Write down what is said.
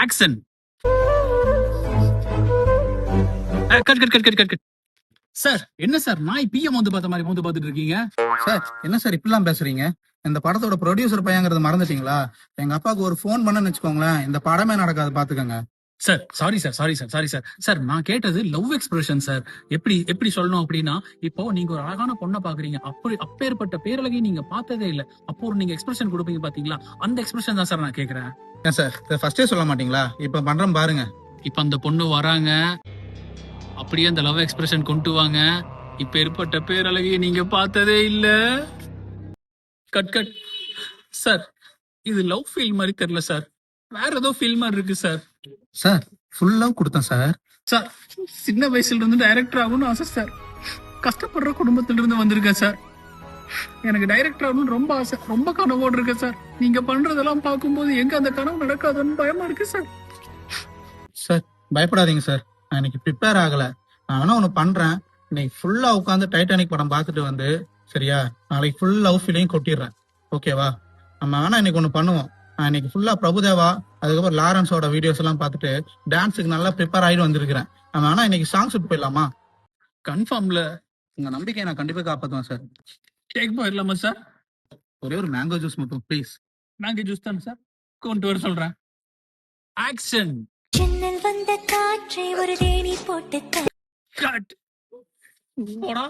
Action. Cut cut cut cut cut cut. Sir என்ன sir நாய் PM வந்து பார்த்த மாதிரி வந்து பார்த்துட்டு இருக்கீங்க? சார் என்ன சார் இப்படிலாம் பேசுறீங்க? இந்த படத்தோட ப்ரொடியூசர் பையங்கிறது மறந்துட்டீங்களா? எங்க அப்பாவுக்கு ஒரு ஃபோன் பண்ணன்னு வச்சுக்கோங்களேன், இந்த படமே நடக்காது பாத்துக்கங்க. Sir sorry sir sorry sir sorry sir sir நான் கேட்டது லவ் எக்ஸ்பிரஷன் சார். எப்படி எப்படி சொல்லணும் அப்படின்னா, இப்போ நீங்க ஒரு அழகான பொண்ணை பாக்குறீங்க, அப்படி அப்பேற்பட்ட பேரழகை நீங்க பார்த்ததே இல்ல, அப்போ ஒரு நீங்க எக்ஸ்பிரஷன் கொடுப்பீங்க பாத்தீங்களா, அந்த எக்ஸ்பிரஷன் தான் சார் நான் கேக்குறேன். ஏன் சார் இதை ஃபர்ஸ்டே சொல்ல மாட்டீங்களா? இப்ப பண்றோம் பாருங்க. இப்ப அந்த பொண்ணு வராங்க, அப்படியே அந்த லவ் எக்ஸ்பிரஷன் கொண்டு வாங்க. இப்ப ஏற்பட்ட பேரழகை நீங்க பார்த்ததே இல்ல. Cut cut. சார் இது லவ் ஃபீல் மாதிரி தெரியல சார், வேற ஏதோ ஃபீல் மாதிரி இருக்கு சார். சார் ஃபுல் லவ் கொடுத்தேன் சார். சார் சின்ன வயசுல இருந்து டைரக்டர் ஆகணும்னு ஆசை சார். கஷ்டப்படுற குடும்பத்துல இருந்து வந்திருக்கேன் சார். எனக்கு டைரக்டர் ஆகணும்னு ரொம்ப ஆசை, ரொம்ப கனவோடு இருக்கேன் சார். நீங்க பண்றதெல்லாம் பார்க்கும்போது எங்க அந்த கனவு நடக்காதுன்னு பயமா இருக்கு சார். சார் பயப்படாதீங்க சார், நான் இன்னைக்கு ப்ரிப்பேர் ஆகல. நான் வேணா ஒண்ணு பண்றேன், இன்னைக்கு ஃபுல்லா உட்காந்து டைட்டானிக் படம் பார்த்துட்டு வந்து, சரியா, நாளைக்கு ஃபுல் லவ் ஃபீலையும் கொட்டிடுறேன். ஓகேவா? நம்ம வேணா இன்னைக்கு ஒண்ணு பண்ணுவோம். நான் இன்னைக்கு ஃபுல்லா பிரபுதேவா, அதுக்கப்புறம் லாரன்ஸோட வீடியோஸ் எல்லாம் பார்த்துட்டு டான்ஸுக்கு நல்லா ப்ரிப்பேர் ஆயிட்டு வந்திருக்கிறேன். நம்ம வேணா இன்னைக்கு சாங் ஷூட் போயிடலாமா? கன்ஃபார்ம்ல உங்க நம்பிக்கையை நான் கண்டிப்பா காப்பாத்துவேன் சார். கேக் போயிடலாமா சார்? ஒரே ஒரு மேங்கோ ஜூஸ் மட்டும் ப்ளீஸ். மேங்கோ ஜூஸ் தானே சார், கொண்டு வர சொல்றேன். ஆக்ஷன். ஜன்னல் வந்த காற்றை ஒரு தேனி போட்டு கட். போடா.